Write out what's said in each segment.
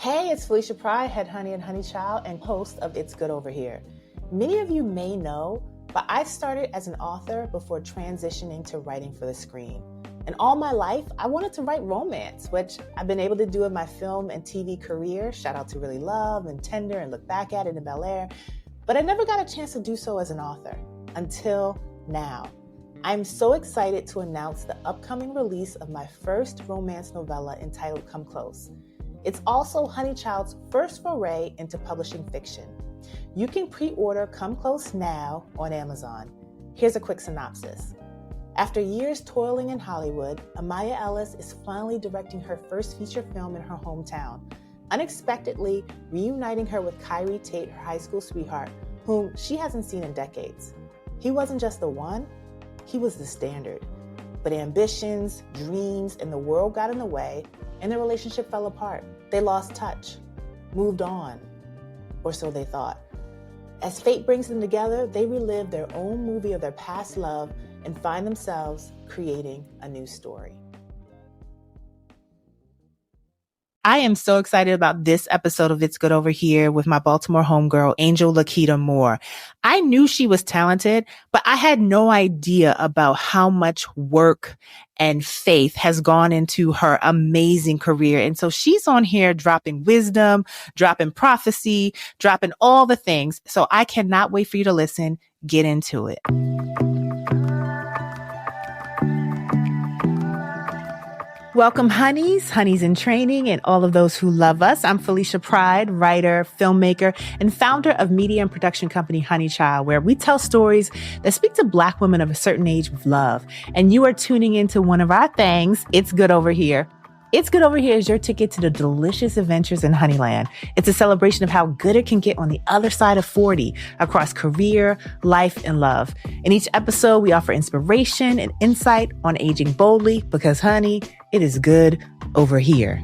Hey, it's Felicia Pride, head honey and honey child, and host of It's Good Over Here. Many of you may know, but I started as an author before transitioning to writing for the screen. And all my life, I wanted to write romance, which I've been able to do in my film and TV career. Shout out to Really Love and Tender and Look Back at It in Bel Air. But I never got a chance to do so as an author until now. I'm so excited to announce the upcoming release of my first romance novella entitled Come Close. It's also Honey Child's first foray into publishing fiction. You can pre-order Come Close now on Amazon. Here's a quick synopsis. After years toiling in Hollywood, Amaya Ellis is finally directing her first feature film in her hometown, unexpectedly reuniting her with Kyrie Tate, her high school sweetheart, whom she hasn't seen in decades. He wasn't just the one, he was the standard. But ambitions, dreams, and the world got in the way, and their relationship fell apart. They lost touch, moved on, or so they thought. As fate brings them together, they relive their own movie of their past love and find themselves creating a new story. I am so excited about this episode of It's Good Over Here with my Baltimore homegirl, Angel Laketa Moore. I knew she was talented, but I had no idea about how much work and faith has gone into her amazing career. And so she's on here dropping wisdom, dropping prophecy, dropping all the things. So I cannot wait for you to listen. Get into it. Welcome, honeys in training, and all of those who love us. I'm Felicia Pride, writer, filmmaker, and founder of media and production company Honey Chile, where we tell stories that speak to Black women of a certain age with love. And you are tuning into one of our things, It's Good Over Here. It's Good Over Here is your ticket to the delicious adventures in Honeyland. It's a celebration of how good it can get on the other side of 40 across career, life, and love. In each episode, we offer inspiration and insight on aging boldly because, honey, it is good over here.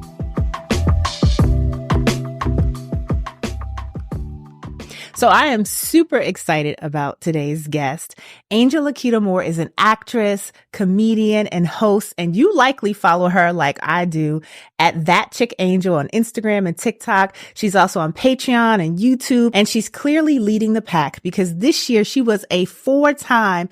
So I am super excited about today's guest. Angel Laketa Moore is an actress, comedian, and host, and you likely follow her like I do at That Chick Angel on Instagram and TikTok. She's also on Patreon and YouTube, and she's clearly leading the pack because this year she was a four-time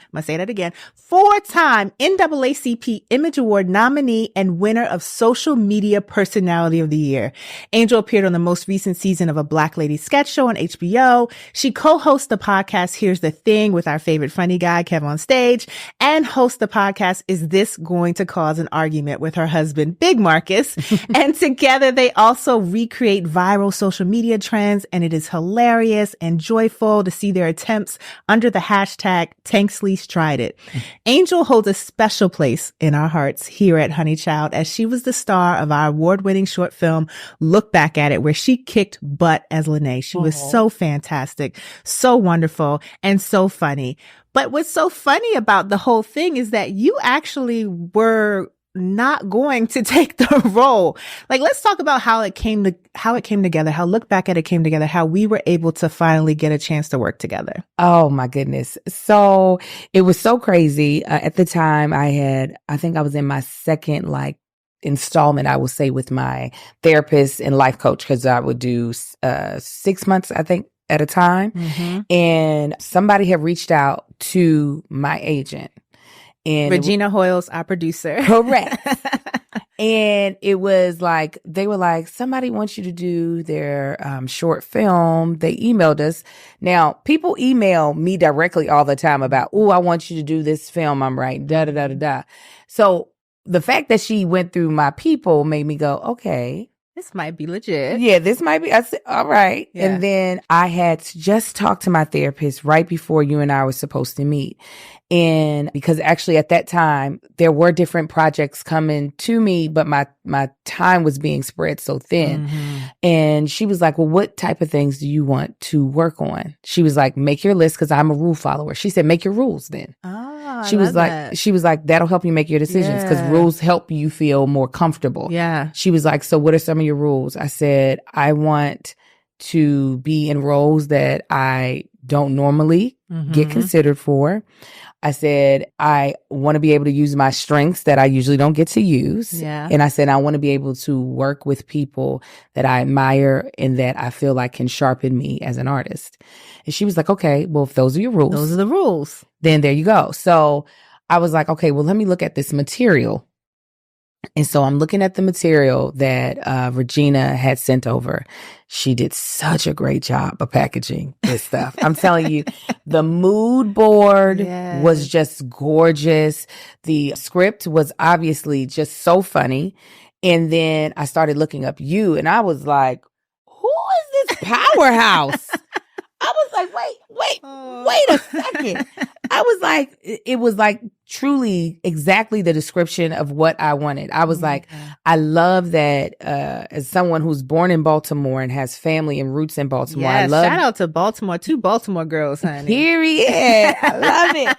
NAACP Image Award nominee and winner of Social Media Personality of the Year. Angel appeared on the most recent season of A Black Lady sketch show on HBO. She co-hosts the podcast Here's the Thing with our favorite funny guy, Kev on Stage, and hosts the podcast Is This Going to Cause an Argument with her husband, Big Marcus. And together they also recreate viral social media trends, and it is hilarious and joyful to see their attempts under the hashtag Tanksleece Tried It. Angel holds a special place in our hearts here at Honey Child as she was the star of our award-winning short film, Look Back at It, where she kicked butt as Lanae. She was so fantastic, so wonderful, and so funny. But what's so funny about the whole thing is that you actually were not going to take the role. Like, let's talk about how it came together, how Look Back at It came together, how we were able to finally get a chance to work together. Oh my goodness. So it was so crazy. At the time I think I was in my second installment, I would say, with my therapist and life coach, because I would do 6 months, I think, at a time. Mm-hmm. And somebody had reached out to my agent. And Regina Hoyles, our producer. Correct. And it was like, they were like, somebody wants you to do their short film. They emailed us. Now, people email me directly all the time about, oh, I want you to do this film I'm writing, da-da-da-da-da. So the fact that she went through my people made me go, okay, this might be legit. Yeah, this might be. I said, all right. Yeah. And then I had just talked to my therapist right before you and I were supposed to meet. And because actually at that time, there were different projects coming to me, but my time was being spread so thin. Mm-hmm. And she was like, well, what type of things do you want to work on? She was like, make your list, because I'm a rule follower. She said, make your rules then. She was like, that'll help you make your decisions, because rules help you feel more comfortable. Yeah. She was like, so what are some of your rules? I said, I want to be in roles that I don't normally get considered for. I said, I want to be able to use my strengths that I usually don't get to use. Yeah. And I said, I want to be able to work with people that I admire and that I feel like can sharpen me as an artist. And she was like, okay, well, if those are your rules. Those are the rules. Then there you go. So I was like, okay, well, let me look at this material. And so I'm looking at the material that Regina had sent over. She did such a great job of packaging this stuff. I'm telling you, the mood board was just gorgeous. The script was obviously just so funny. And then I started looking up you, and I was like, who is this Powerhouse? I was like, wait a second. I was like, it was like truly exactly the description of what I wanted. I was like, I love that as someone who's born in Baltimore and has family and roots in Baltimore. Yes, I love shout out to Baltimore, 2 Baltimore girls, honey. Period. I love it.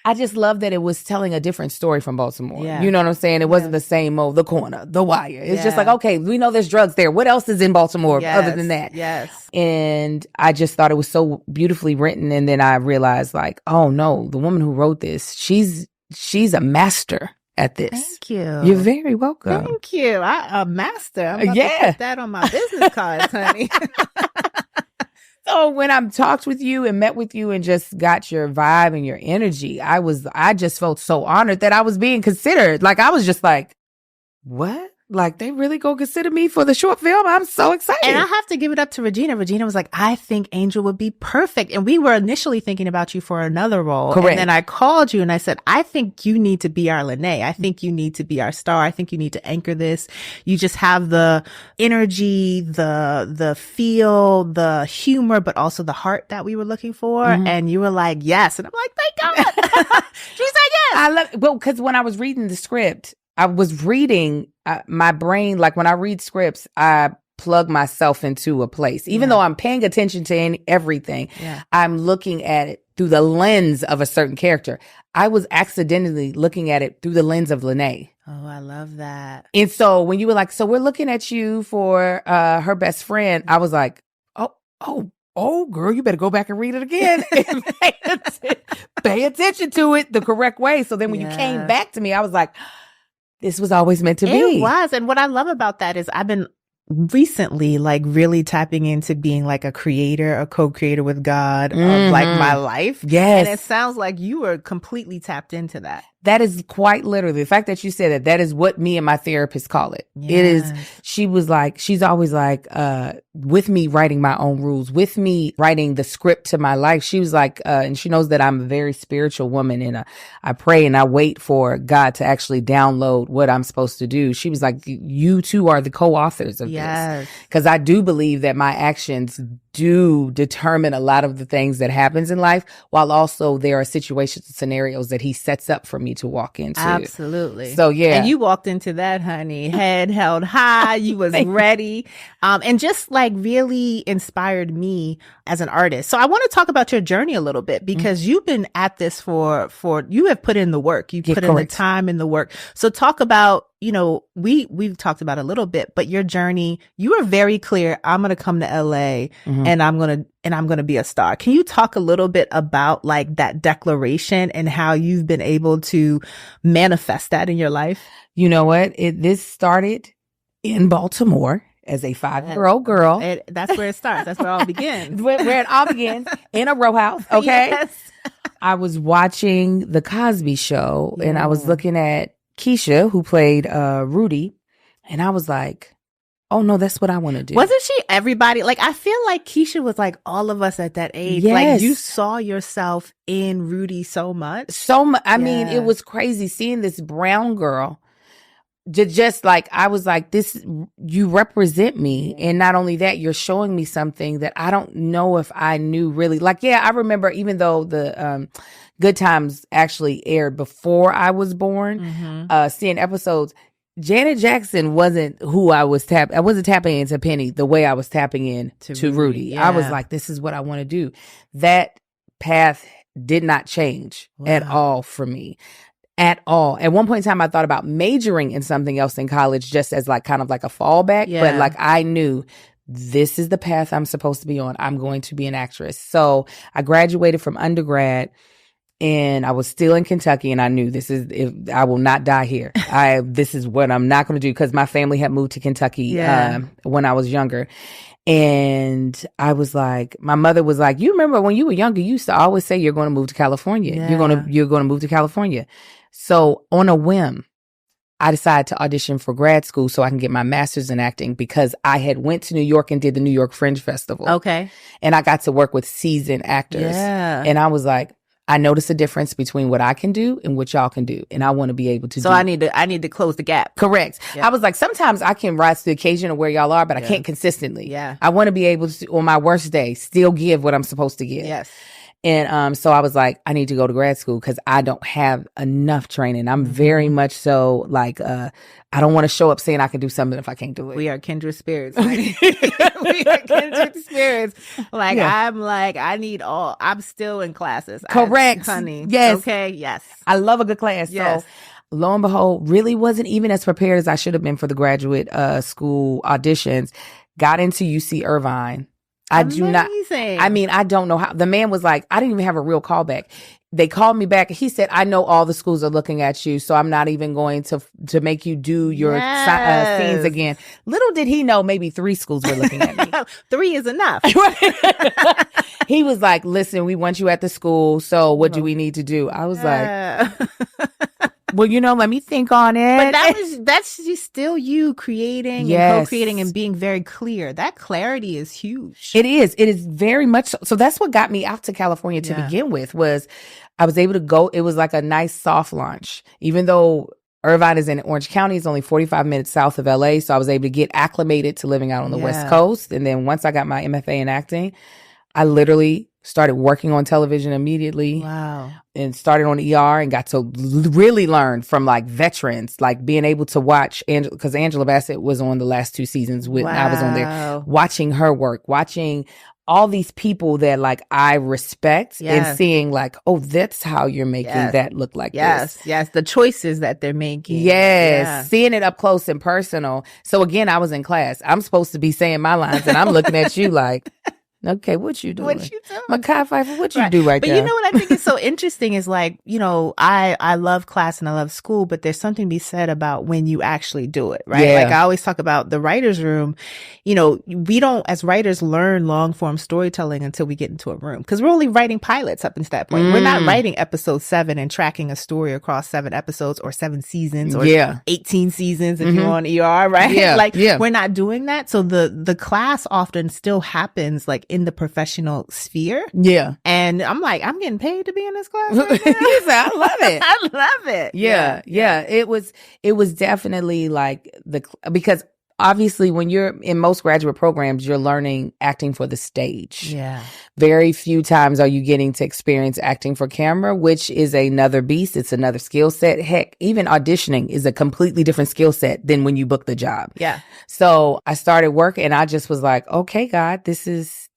I just love that it was telling a different story from Baltimore. Yeah. You know what I'm saying? It wasn't the same old, the corner, the wire. It's just like, okay, we know there's drugs there. What else is in Baltimore other than that? Yes. And I just thought it was so beautifully written. And then I realized like, oh no, the woman who wrote this, she's a master at this. Thank you. You're very welcome. Thank you. A master. I'm about to put that on my business cards, honey. So when I talked with you and met with you and just got your vibe and your energy, I just felt so honored that I was being considered. Like, I was just like, what? Like, they really gonna consider me for the short film? I'm so excited. And I have to give it up to Regina. Regina was like, I think Angel would be perfect. And we were initially thinking about you for another role. Correct. And then I called you and I said, I think you need to be our Lanae. I think you need to be our star. I think you need to anchor this. You just have the energy, the feel, the humor, but also the heart that we were looking for. And you were like, yes. And I'm like, thank God. She said yes. I love, well, because when I was reading the script, I was reading my brain, like when I read scripts, I plug myself into a place. Even though I'm paying attention to everything, I'm looking at it through the lens of a certain character. I was accidentally looking at it through the lens of Lanae. Oh, I love that. And so when you were like, so we're looking at you for her best friend, I was like, oh, girl, you better go back and read it again and pay attention to it the correct way. So then when you came back to me, I was like, this was always meant to be. It was. And what I love about that is I've been recently like really tapping into being like a creator, a co-creator with God of like my life. Yes. And it sounds like you were completely tapped into that. That is quite literally the fact that you said that is what me and my therapist call it. Yes. It is, she's always like, with me writing my own rules, with me writing the script to my life. She was like, and she knows that I'm a very spiritual woman and I pray and I wait for God to actually download what I'm supposed to do. She was like, you two are the co-authors of this. Because I do believe that my actions do determine a lot of the things that happens in life, while also there are situations and scenarios that he sets up for me to walk into. Absolutely. So yeah. And you walked into that, honey, head held high. You was ready. And just like really inspired me as an artist. So I want to talk about your journey a little bit because you've been at this for you have put in the work. You put in the time and the work. So talk about, you know, we've talked about a little bit, but your journey, you were very clear. I'm going to come to LA and I'm going to be a star. Can you talk a little bit about like that declaration and how you've been able to manifest that in your life? You know what? This started in Baltimore as a 5-year-old girl. That's where it starts. That's where it all begins. where it all begins in a row house. Okay. Yes. I was watching The Cosby Show and I was looking at Keisha, who played Rudy, and I was like, oh no, that's what I want to do. Wasn't she everybody? Like, I feel like Keisha was like all of us at that age. Yes. Like, you saw yourself in Rudy so much. I mean, it was crazy seeing this brown girl. Just like, I was like, this, you represent me. And not only that, you're showing me something that I don't know if I knew really. Like, yeah, I remember even though the Good Times actually aired before I was born, seeing episodes, Janet Jackson wasn't who I wasn't tapping into Penny the way I was tapping in to Rudy. Yeah. I was like, this is what I want to do. That path did not change at all for me. At all. At one point in time, I thought about majoring in something else in college just as like kind of like a fallback. But like I knew this is the path I'm supposed to be on. I'm going to be an actress. So I graduated from undergrad and I was still in Kentucky, and I knew I will not die here. This is what I'm not going to do, because my family had moved to Kentucky when I was younger. And I was like, my mother was like, you remember when you were younger, you used to always say you're going to move to California. Yeah. You're going to move to California. So on a whim, I decided to audition for grad school so I can get my master's in acting, because I had went to New York and did the New York Fringe Festival. Okay. And I got to work with seasoned actors. Yeah. And I was like, I noticed a difference between what I can do and what y'all can do. And I want to be able to do. So I need to close the gap. Correct. Yeah. I was like, sometimes I can rise to the occasion of where y'all are, but I can't consistently. Yeah. I want to be able to, on my worst day, still give what I'm supposed to give. Yes. And so I was like, I need to go to grad school because I don't have enough training. I'm very much so like, I don't want to show up saying I can do something if I can't do it. We are kindred spirits. Right? We are kindred spirits. Like, I'm like, I'm still in classes. Correct. Honey. Yes. Okay. Yes. I love a good class. Yes. So lo and behold, really wasn't even as prepared as I should have been for the graduate school auditions. Got into UC Irvine. Amazing. I don't know how. The man was like, I didn't even have a real callback. They called me back. He said, I know all the schools are looking at you, so I'm not even going to make you do your scenes again. Little did he know, maybe 3 schools were looking at me. 3 is enough. He was like, listen, we want you at the school, so what do we need to do? I was like, well, let me think on it. But that's just still you creating and co-creating and being very clear. That clarity is huge. It is. It is very much so. So that's what got me out to California to begin with, was I was able to go. It was like a nice soft launch, even though Irvine is in Orange County. It's only 45 minutes south of LA. So I was able to get acclimated to living out on the West Coast. And then once I got my MFA in acting, I literally started working on television immediately. Wow. And started on ER and got to really learn from like veterans, like being able to watch because Angela Bassett was on the last 2 seasons I was on there, watching her work, watching all these people that like I respect and seeing like, oh, that's how you're making that look like this. Yes. The choices that they're making. Yes. Seeing it up close and personal. So again, I was in class. I'm supposed to be saying my lines and I'm looking at you like, okay, what you doing? Mekhi Phifer, what you do right now? But you know what I think is so interesting is like, I love class and I love school, but there's something to be said about when you actually do it, right? Yeah. Like I always talk about the writer's room. We don't, as writers, learn long form storytelling until we get into a room, because we're only writing pilots up until that point. We're not writing episode 7 and tracking a story across 7 episodes or 7 seasons or 18 seasons if you're on ER, right? Yeah. We're not doing that. So the class often still happens like in the professional sphere. Yeah. And I'm like, I'm getting paid to be in this class right now. I love it. I love it. Yeah. It was definitely like because obviously when you're in most graduate programs, you're learning acting for the stage. Yeah. Very few times are you getting to experience acting for camera, which is another beast. It's another skill set. Heck, even auditioning is a completely different skill set than when you book the job. Yeah. So I started work and I just was like, okay, God, this is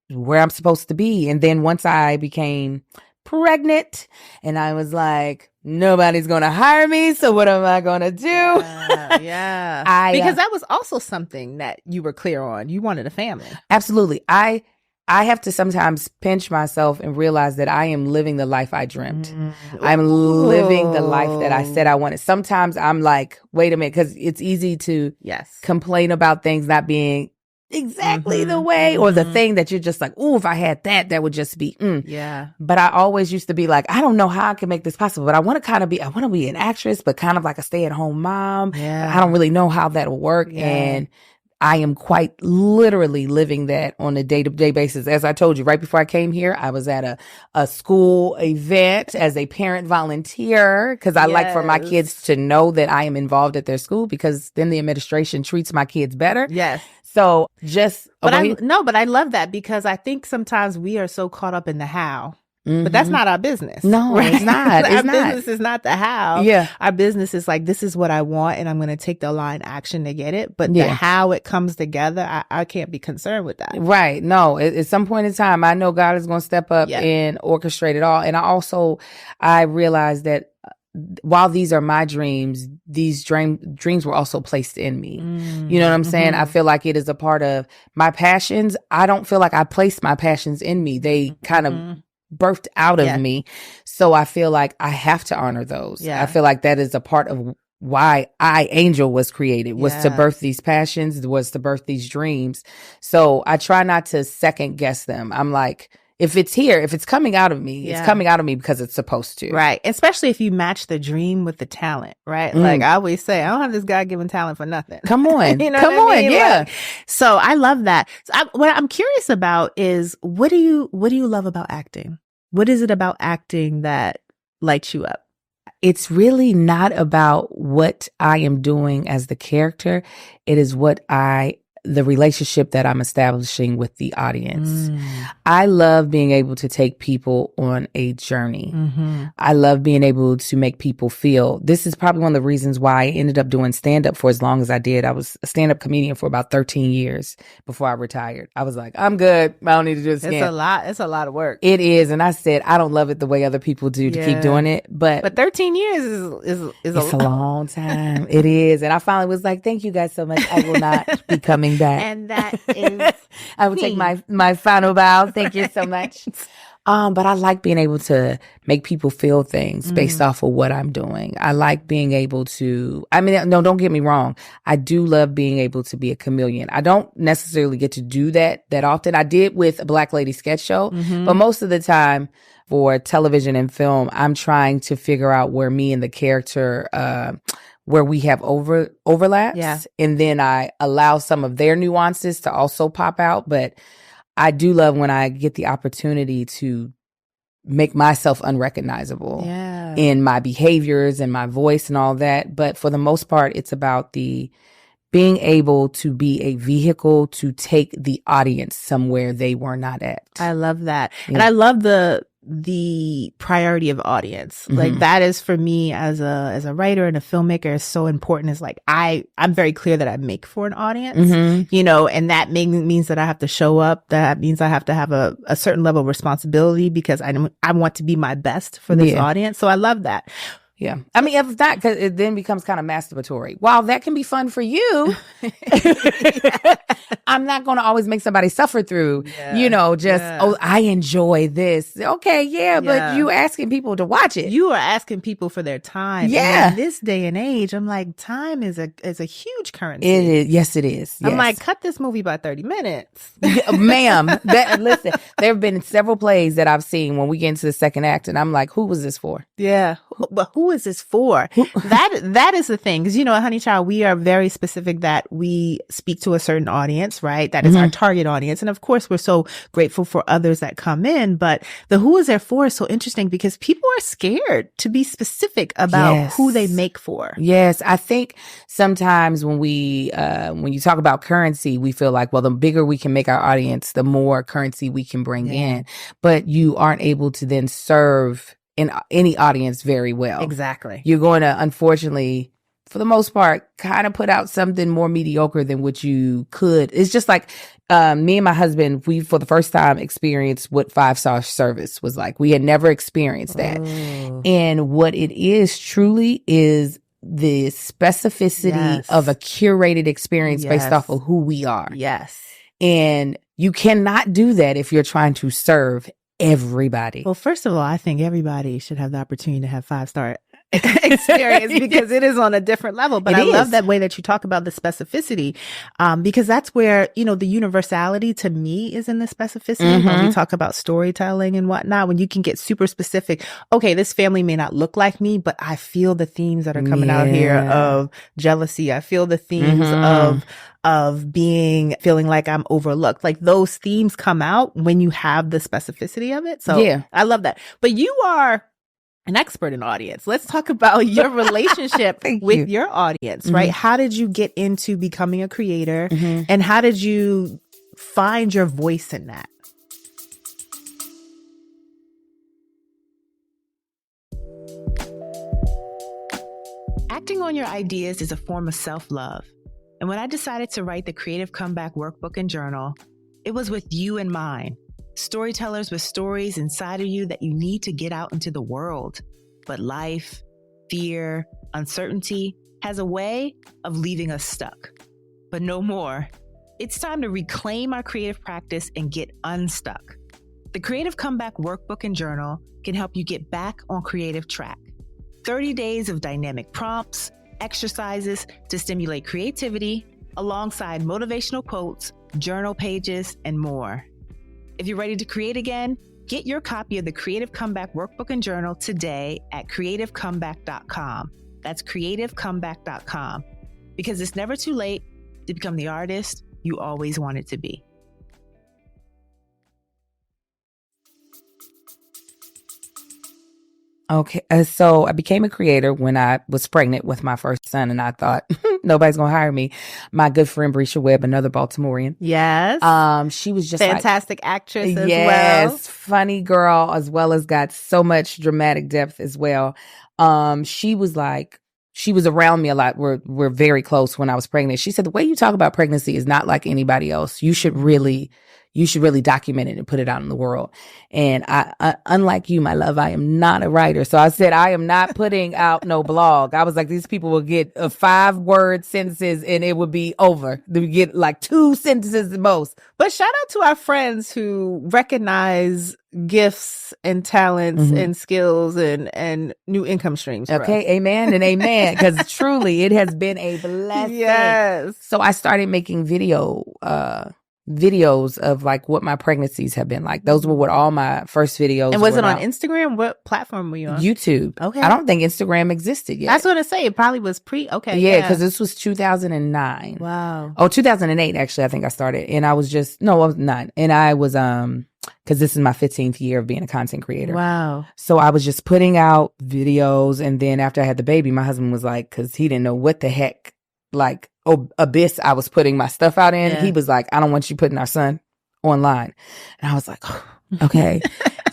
where I'm supposed to be. And then once I became pregnant and I was like, nobody's going to hire me. So what am I going to do? Yeah. Because that was also something that you were clear on. You wanted a family. Absolutely. I have to sometimes pinch myself and realize that I am living the life I dreamt. I'm living the life that I said I wanted. Sometimes I'm like, wait a minute, because it's easy to complain about things not being exactly the way or the thing that you're just like, oh, if I had that would just be yeah. But I always used to be like, I don't know how I can make this possible, but I want to be an actress, but kind of like a stay-at-home mom. Yeah. I don't really know how that'll work. Yeah. And I am quite literally living that on a day-to-day basis. As I told you, right before I came here, I was at a school event as a parent volunteer because I like for my kids to know that I am involved at their school, because then the administration treats my kids better. Yes. So but I love that, because I think sometimes we are so caught up in the how. But that's not our business. No, right? It's not. Our business is not the how. Yeah. Our business is like, this is what I want and I'm going to take the aligned action to get it. But the how it comes together, I can't be concerned with that. Right. No, at some point in time, I know God is going to step up and orchestrate it all. And I realized that while these are my dreams, these dreams were also placed in me. You know what I'm saying? I feel like it is a part of my passions. I don't feel like I placed my passions in me. They kind of birthed out of me. So I feel like I have to honor those. I feel like that is a part of why Angel was created, was to birth these passions, was to birth these dreams. So I try not to second guess them. I'm like, if it's here, if it's coming out of me, it's coming out of me because it's supposed to. Right. Especially if you match the dream with the talent, right? Like I always say, I don't have this God-given talent for nothing. Come on. You know Come what I mean? on. Yeah. Like, so I love that. So what I'm curious about is, what do you love about acting? What is it about acting that lights you up? It's really not about what I am doing as the character. It is the relationship that I'm establishing with the audience. I love being able to take people on a journey. I love being able to make people feel. This is probably one of the reasons why I ended up doing stand-up for as long as I did. I was a stand-up comedian for about 13 years before I retired. I was like, I'm good. I don't need to do this again. It's a lot of work. It is. And I said, I don't love it the way other people do to keep doing it. But 13 years is a long time. It is. And I finally was like, thank you guys so much. I will not be coming back. And that is I will take my final bow. Thank you so much. But I like being able to make people feel things based off of what I'm doing. I like being able to, no, don't get me wrong. I do love being able to be a chameleon. I don't necessarily get to do that often. I did with a Black Lady sketch show, but most of the time for television and film, I'm trying to figure out where me and the character, where we have overlaps. And then I allow some of their nuances to also pop out. But I do love when I get the opportunity to make myself unrecognizable in my behaviors and my voice and all that. But for the most part, it's about being able to be a vehicle to take the audience somewhere they were not at. I love that. And I love the priority of audience. Like that is, for me as a writer and a filmmaker, is so important. Is like, I'm very clear that I make for an audience, you know, and that means that I have to show up. That means I have to have a certain level of responsibility, because I want to be my best for this audience. So I love that. Yeah. I mean, if that, because it then becomes kind of masturbatory. While that can be fun for you, I'm not going to always make somebody suffer through, I enjoy this. Okay, but you asking people to watch it. You are asking people for their time. Yeah. And in this day and age, I'm like, time is a huge currency. It is. Yes, it is. Yes. I'm like, cut this movie by 30 minutes. Ma'am, listen, there have been several plays that I've seen when we get into the second act, and I'm like, who was this for? Yeah. But who is this for? That is the thing. Because, at Honey Child, we are very specific that we speak to a certain audience, right? That is our target audience. And of course, we're so grateful for others that come in. But the who is there for is so interesting, because people are scared to be specific about who they make for. Yes. I think sometimes when you talk about currency, we feel like, well, the bigger we can make our audience, the more currency we can bring in. But you aren't able to then serve in any audience very well. Exactly. You're going to, unfortunately, for the most part, kind of put out something more mediocre than what you could. It's just like me and my husband, we, for the first time, experienced what 5-star service was like. We had never experienced that. And what it is truly is the specificity of a curated experience based off of who we are. Yes. And you cannot do that if you're trying to serve everybody. Well, first of all, I think everybody should have the opportunity to have 5-star experience, because it is on a different level. But I love that way that you talk about the specificity, because that's where, the universality to me is in the specificity. When we talk about storytelling and whatnot, when you can get super specific. Okay, this family may not look like me, but I feel the themes that are coming out here of jealousy. I feel the themes of feeling like I'm overlooked. Like, those themes come out when you have the specificity of it. So I love that. But you are an expert in audience. Let's talk about your relationship with your audience, right? How did you get into becoming a creator, and how did you find your voice in that? Acting on your ideas is a form of self-love. And when I decided to write the Creative Comeback Workbook and Journal, it was with you in mind. Storytellers with stories inside of you that you need to get out into the world. But life, fear, uncertainty has a way of leaving us stuck. But no more. It's time to reclaim our creative practice and get unstuck. The Creative Comeback Workbook and Journal can help you get back on creative track. 30 days of dynamic prompts, exercises to stimulate creativity, alongside motivational quotes, journal pages, and more. If you're ready to create again, get your copy of the Creative Comeback Workbook and Journal today at creativecomeback.com. That's creativecomeback.com. Because it's never too late to become the artist you always wanted to be. Okay, so I became a creator when I was pregnant with my first son, and I thought nobody's gonna hire me. My good friend Brisha Webb, another Baltimorean, she was just fantastic actress as well. Yes, funny girl, as well as got so much dramatic depth as well. She was around me a lot. We're very close when I was pregnant. She said, the way you talk about pregnancy is not like anybody else. You should really document it and put it out in the world. And I unlike you, my love, I am not a writer. So I said, I am not putting out no blog. I was like, these people will get 5-word sentences and it would be over. They would get like 2 sentences at most. But shout out to our friends who recognize gifts and talents and skills and new income streams. Okay. Amen and amen. Because truly it has been a blessing. Yes. So I started making videos of like what my pregnancies have been like. Those were what all my first videos And was were it on about. Instagram? What platform were you on? YouTube. Okay. I don't think Instagram existed yet. That's what I say. It probably was okay. Yeah, because this was 2009. Wow. Oh, 2008 actually, I think I started. And I was I was 9. And I was because this is my 15th year of being a content creator. Wow. So I was just putting out videos, and then after I had the baby, my husband was like, because he didn't know what the heck abyss I was putting my stuff out in. Yeah. He was like, I don't want you putting our son online. And I was like, oh, okay.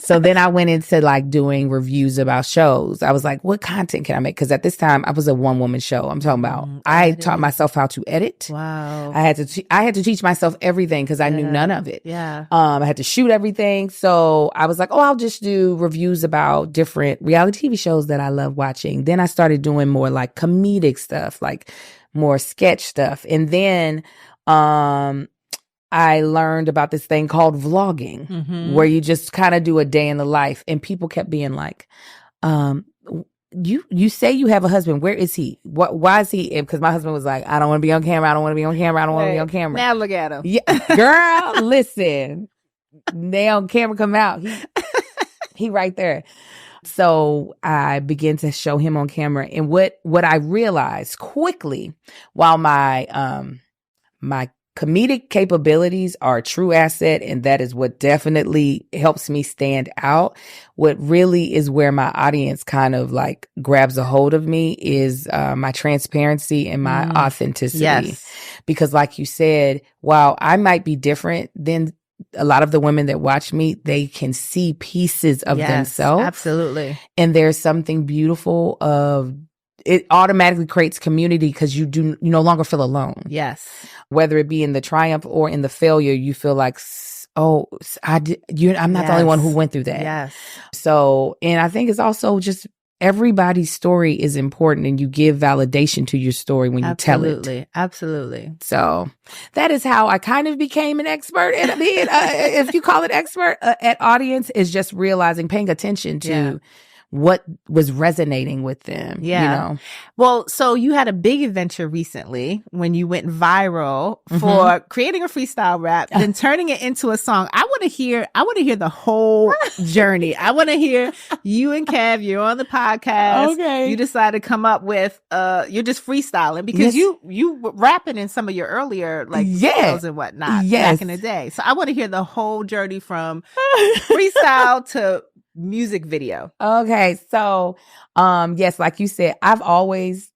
So then I went into like doing reviews about shows. I was like, what content can I make? Because at this time I was a one-woman show. I'm talking about I taught myself how to edit. Wow. I had to teach myself everything because I knew none of it. Yeah. I had to shoot everything. So I was like, I'll just do reviews about different reality TV shows that I love watching. Then I started doing more like comedic stuff, like more sketch stuff. And then I learned about this thing called vlogging, where you just kind of do a day in the life. And people kept being like, you say you have a husband. Where is he? Why is he? Because my husband was like, I don't want to be on camera. I don't want to be on camera. I don't want to be on camera. Now look at him. Yeah, girl, listen. They on camera come out. He right there. So I began to show him on camera. And what I realized quickly, while my comedic capabilities are a true asset, and that is what definitely helps me stand out, what really is where my audience kind of like grabs a hold of me is my transparency and my authenticity. Yes. Because like you said, while I might be different than a lot of the women that watch me, they can see pieces of themselves. Absolutely. And there's something beautiful of it. Automatically creates community because you no longer feel alone. Yes. Whether it be in the triumph or in the failure, you feel like, I'm not the only one who went through that. Yes. So, and I think it's also just everybody's story is important, and you give validation to your story when you tell it. Absolutely. So that is how I kind of became an expert at being, if you call it expert at audience, is just realizing, paying attention to what was resonating with them. Yeah. You know? Well, so you had a big adventure recently when you went viral for creating a freestyle rap, then turning it into a song. I want to hear the whole journey. I want to hear you and Kev, you're on the podcast. Okay. You decided to come up with, you're just freestyling because you were rapping in some of your earlier videos and whatnot back in the day. So I want to hear the whole journey from freestyle to music video. Okay. So, yes, like you said, I've always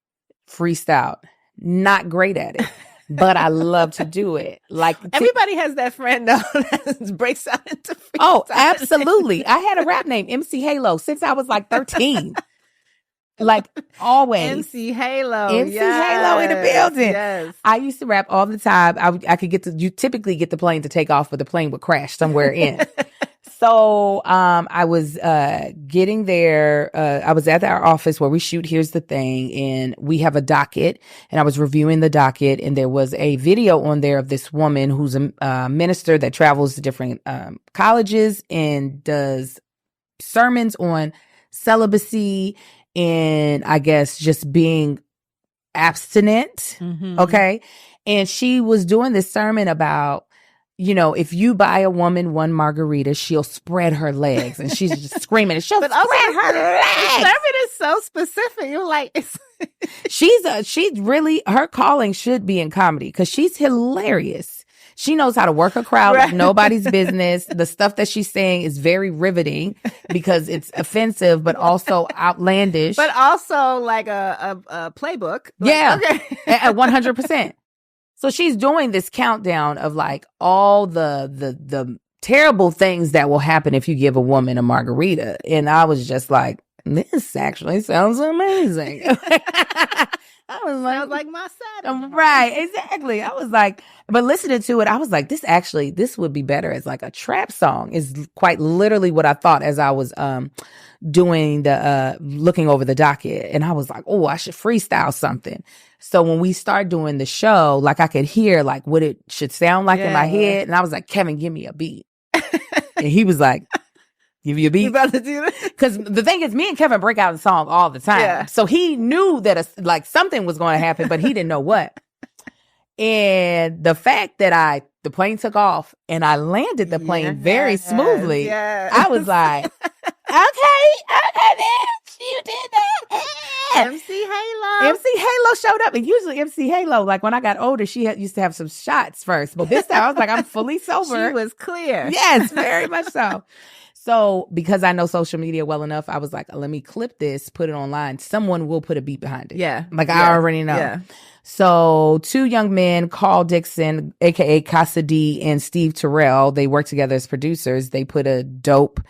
freestyled. Not great at it, but I love to do it. Like everybody has that friend though that breaks out into freestyle. Oh, absolutely. I had a rap name, MC Halo, since I was like 13. Like always. MC Halo. MC Halo in the building. Yes. I used to rap all the time. I could you typically get the plane to take off, but the plane would crash somewhere in. So I was getting there. I was at our office where we shoot Here's the Thing, and we have a docket, and I was reviewing the docket, and there was a video on there of this woman who's a minister that travels to different colleges and does sermons on celibacy and I guess just being abstinent. Okay. And she was doing this sermon about, you know, if you buy a woman one margarita, she'll spread her legs. And she's just screaming, she'll spread her legs. The sermon is so specific. You're like, she's really, her calling should be in comedy because she's hilarious. She knows how to work a crowd like nobody's business. The stuff that she's saying is very riveting because it's offensive, but also outlandish. But also like a playbook. Like, yeah. Okay. At 100%. So she's doing this countdown of like all the terrible things that will happen if you give a woman a margarita. And I was just like, this actually sounds amazing. I was like, sounds like my side. Right, exactly. I was like, but listening to it, I was like, this would be better as like a trap song is quite literally what I thought as I was doing the looking over the docket. And I was like, oh, I should freestyle something. So when we start doing the show, like I could hear like what it should sound like in my head. And I was like, Kevin, give me a beat. And he was like, give you a beat? You about to do that? Because the thing is, me and Kevin break out in song all the time. Yeah. So he knew that like something was going to happen, but he didn't know what. And the fact that the plane took off and I landed the plane very smoothly, yes. I was like, okay, bitch, you did that. MC Halo showed up. And usually MC Halo, like when I got older, she used to have some shots first. But this time I was like, I'm fully sober. She was clear. Yes, very much so. So because I know social media well enough, I was like, let me clip this, put it online. Someone will put a beat behind it. Yeah. Like I already know. Yeah. So two young men, Carl Dixon, a.k.a. Casa D, and Steve Terrell, they work together as producers. They put a dope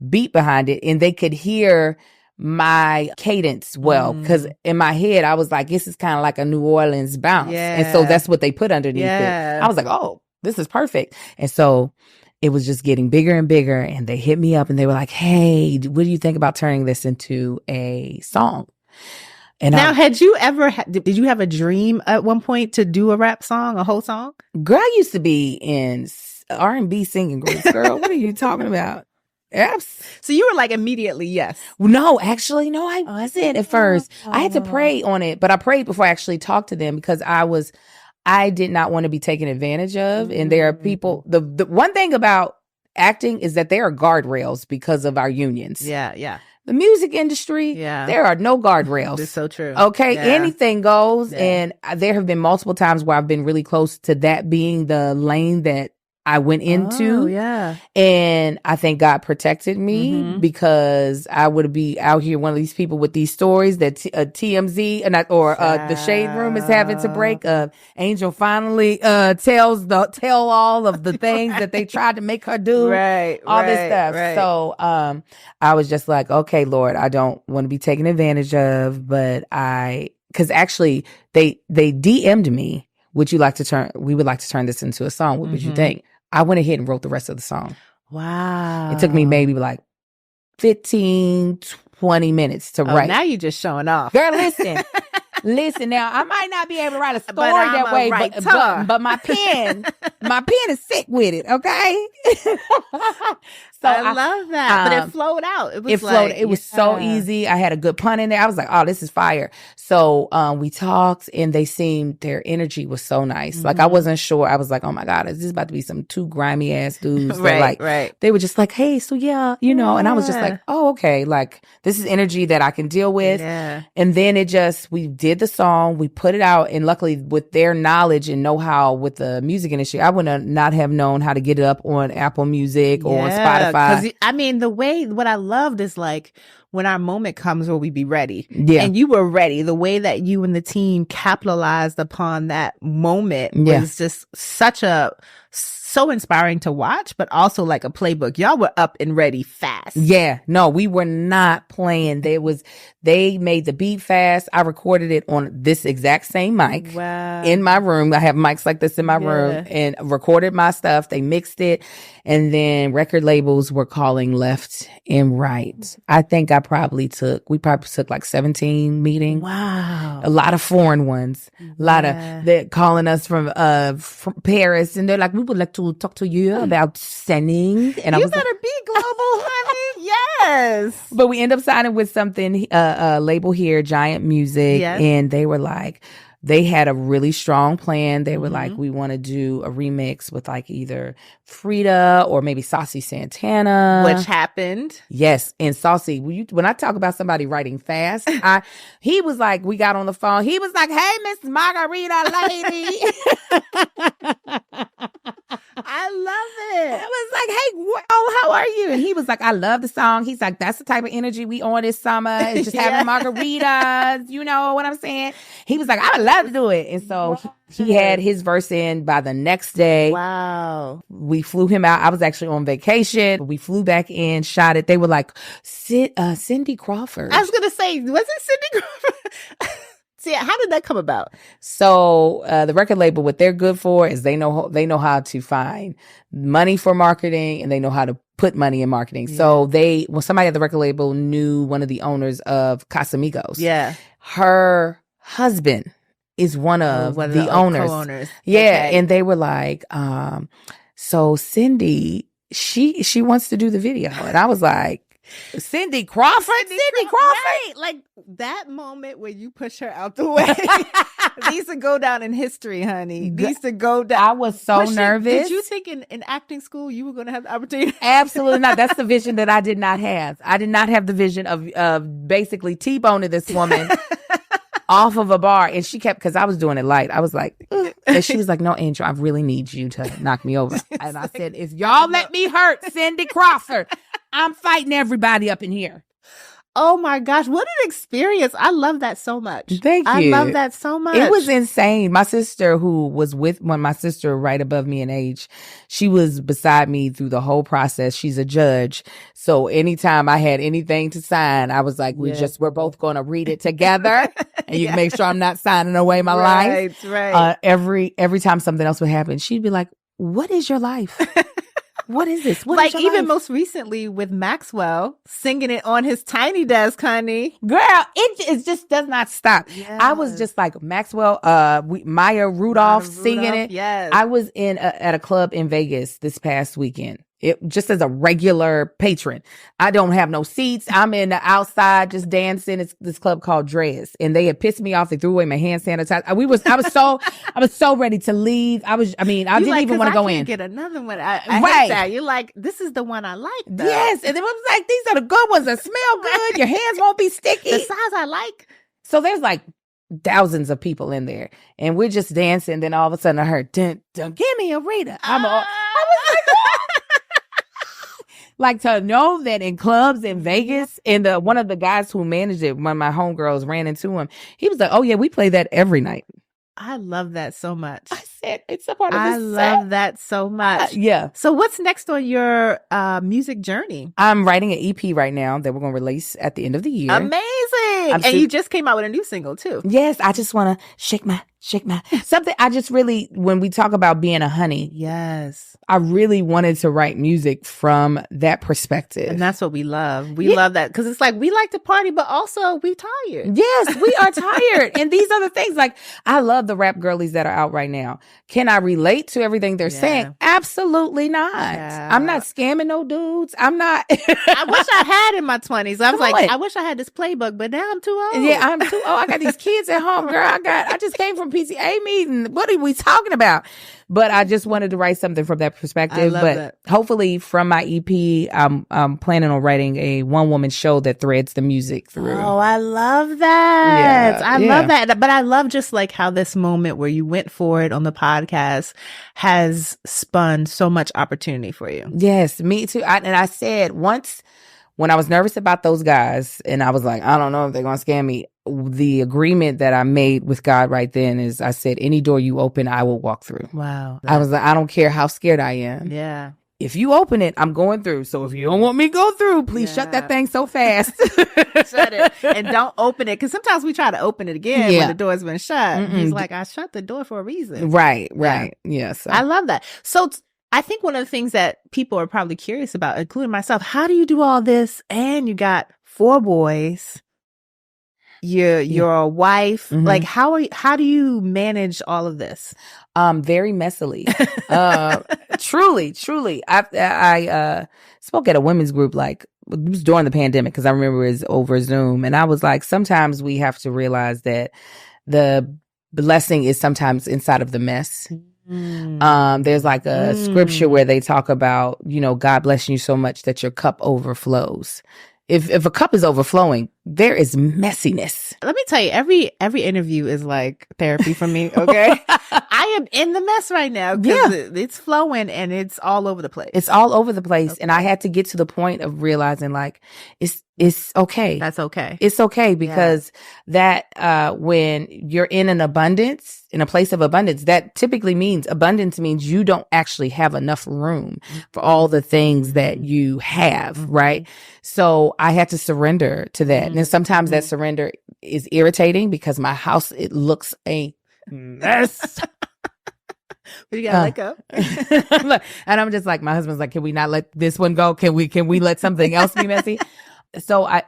beat behind it and they could hear my cadence well. Because in my head, I was like, this is kind of like a New Orleans bounce. Yeah. And so that's what they put underneath it. I was like, oh, this is perfect. And so it was just getting bigger and bigger. And they hit me up and they were like, hey, what do you think about turning this into a song? And now, did you have a dream at one point to do a rap song, a whole song? Girl, I used to be in R&B singing groups, girl. What are you talking about? Yes. So you were like immediately yes. No, actually, no, I wasn't at first. I had to pray on it, but I prayed before I actually talked to them because I did not want to be taken advantage of. And there are people, the one thing about acting is that there are guardrails because of our unions. Yeah, yeah. The music industry, there are no guardrails. It's so true. Okay, anything goes. And there have been multiple times where I've been really close to that being the lane that I went into. Oh, yeah. And I think God protected me because I would be out here, one of these people with these stories that TMZ or the Shade Room is having to break. Angel finally tell all of the things that they tried to make her do. All this stuff. Right. So I was just like, okay, Lord, I don't want to be taken advantage of, but because actually they DM'd me. We would like to turn this into a song. What would you think? I went ahead and wrote the rest of the song. Wow. It took me maybe like 15, 20 minutes to write. Now you're just showing off. Girl, listen now, I might not be able to write a story that way, but my pen is sick with it, okay? So I love that. But it flowed out. It was so easy. I had a good pun in there. I was like, oh, this is fire. So we talked and their energy was so nice. Like I wasn't sure. I was like, oh my God, is this about to be some two grimy ass dudes? Right. They were just like, hey, so yeah, you know, and I was just like, oh, okay. Like this is energy that I can deal with. Yeah. And then we did the song, we put it out, and luckily with their knowledge and know-how with the music industry, I would not have known how to get it up on Apple Music or on Spotify. I mean, what I loved is like when our moment comes, will we be ready? Yeah. And you were ready. The way that you and the team capitalized upon that moment was just such so inspiring to watch, but also like a playbook. Y'all were up and ready fast. Yeah. No, we were not playing. They made the beat fast. I recorded it on this exact same mic in my room. I have mics like this in my room and recorded my stuff. They mixed it. And then record labels were calling left and right. I think we probably took like 17 meetings. Wow. A lot of foreign ones. A lot of, they're calling us from Paris, and they're like, we would like to talk to you about singing. And I was better be global, honey. Yes. But we end up signing with something, a label here, Giant Music. Yes. And they were like, they had a really strong plan. They were like, we want to do a remix with like either Frida or maybe Saucy Santana. Which happened. Yes. And Saucy, when I talk about somebody writing fast, he was like, we got on the phone. He was like, hey, Miss Margarita lady. I love it. I was like, hey, how are you? And he was like, I love the song. He's like, that's the type of energy we on this summer. It's just having margaritas. You know what I'm saying? He was like, I would love to do it. And so he had his verse in by the next day. Wow. We flew him out. I was actually on vacation. We flew back in, shot it. They were like, Cindy Crawford. I was going to say, was it Cindy Crawford? See, how did that come about? So the record label, what they're good for is they know how to find money for marketing, and they know how to put money in marketing. Yeah. So when somebody at the record label knew one of the owners of Casamigos. Yeah. Her husband is one of the owners. Co-owners. Yeah. Okay. And they were like, so Cindy, she wants to do the video. And I was like, Cindy Crawford? Cindy Crawford? Right. Like that moment where you push her out the way. These to go down in history, honey. These to go down. I was so nervous. Did you think in acting school you were going to have the opportunity? Absolutely not. That's the vision that I did not have. I did not have the vision of basically T-boning this woman off of a bar. And she kept, because I was doing it light. I was like, ugh. And she was like, no, Angel, I really need you to knock me over. And I said, if y'all let me hurt Cindy Crawford, I'm fighting everybody up in here. Oh my gosh, what an experience. I love that so much. Thank you. I love that so much. It was insane. My sister, who was my sister right above me in age, she was beside me through the whole process. She's a judge. So anytime I had anything to sign, I was like, we're both going to read it together. And you can make sure I'm not signing away my life. Right. Every time something else would happen, she'd be like, what is your life? What is this? What like is your even life? Most recently with Maxwell singing it on his tiny desk, honey. Girl, it just does not stop. Yes. I was just like Maxwell, Maya Rudolph singing it. Yes. I was at a club in Vegas this past weekend. It just as a regular patron. I don't have no seats. I'm in the outside just dancing. It's this club called Dress, and they had pissed me off. They threw away my hand sanitizer. I was so ready to leave. I didn't even want to go in. Get another one. I hate that. You're like, this is the one I like, though. Yes. And it was like, these are the good ones that smell good. Your hands won't be sticky. The size I like. So there's like thousands of people in there, and we're just dancing. Then all of a sudden I heard, dun, dun, give me a Rita. I was like, like to know that in clubs in Vegas, and one of the guys who managed it, one of my homegirls ran into him. He was like, oh yeah, we play that every night. I love that so much. I said, it's a part of I love that so much. Yeah. So what's next on your music journey? I'm writing an EP right now that we're going to release at the end of the year. Amazing. And you just came out with a new single too. Yes. I just want to shake my something. I just really, when we talk about being a honey. Yes. I really wanted to write music from that perspective. And that's what we love. We love that. Because it's like, we like to party, but also we tired. Yes, we are tired. And these are the things, like, I love the rap girlies that are out right now. Can I relate to everything they're saying? Absolutely not. Yeah. I'm not scamming no dudes. I'm not. I wish I had in my 20s. I was I wish I had this playbook, but now I'm too old. Yeah, I'm too old. I got these kids at home, girl. I just came from PCA meeting. What are we talking about? But I just wanted to write something from that perspective. But hopefully from my EP, I'm planning on writing a one-woman show that threads the music through. Oh, I love that. I love that. But I love just like how this moment where you went for it on the podcast has spun so much opportunity for you. Yes, me too. And I said once, when I was nervous about those guys and I was like, I don't know if they're going to scam me, the agreement that I made with God right then is I said, any door you open, I will walk through. Wow. I was like, I don't care how scared I am. Yeah. If you open it, I'm going through. So if you don't want me to go through, please shut that thing so fast. Shut it. And don't open it. Because sometimes we try to open it again when the door's been shut. He's like, I shut the door for a reason. Right. Yeah. So. I love that. So I think one of the things that people are probably curious about, including myself, how do you do all this? And you got 4 boys. You're a wife. Like, how do you manage all of this? Very messily. Truly. I spoke at a women's group, like, it was during the pandemic, because I remember it was over Zoom. And I was like, sometimes we have to realize that the blessing is sometimes inside of the mess. There's like a scripture where they talk about, God blessing you so much that your cup overflows. If a cup is overflowing, there is messiness. Let me tell you, every interview is like therapy for me, okay? I am in the mess right now because it's flowing and it's all over the place. It's all over the place. Okay. And I had to get to the point of realizing, like, it's okay. That's okay. It's okay, because that when you're in an abundance, in a place of abundance, that typically means abundance means you don't actually have enough room for all the things that you have, right? So I had to surrender to that. And then sometimes that surrender is irritating because my house, it looks a mess. But you gotta let go. And I'm just like, my husband's like, can we not let this one go? Can we let something else be messy? So I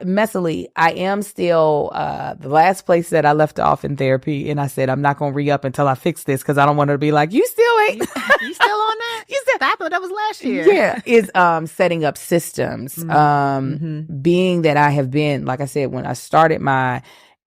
am still, the last place that I left off in therapy, and I said, I'm not going to re-up until I fix this, because I don't want her to be like, you still ain't. You still on that? I thought that was last year. Yeah. Is, setting up systems. Being that I have been, like I said, when I started my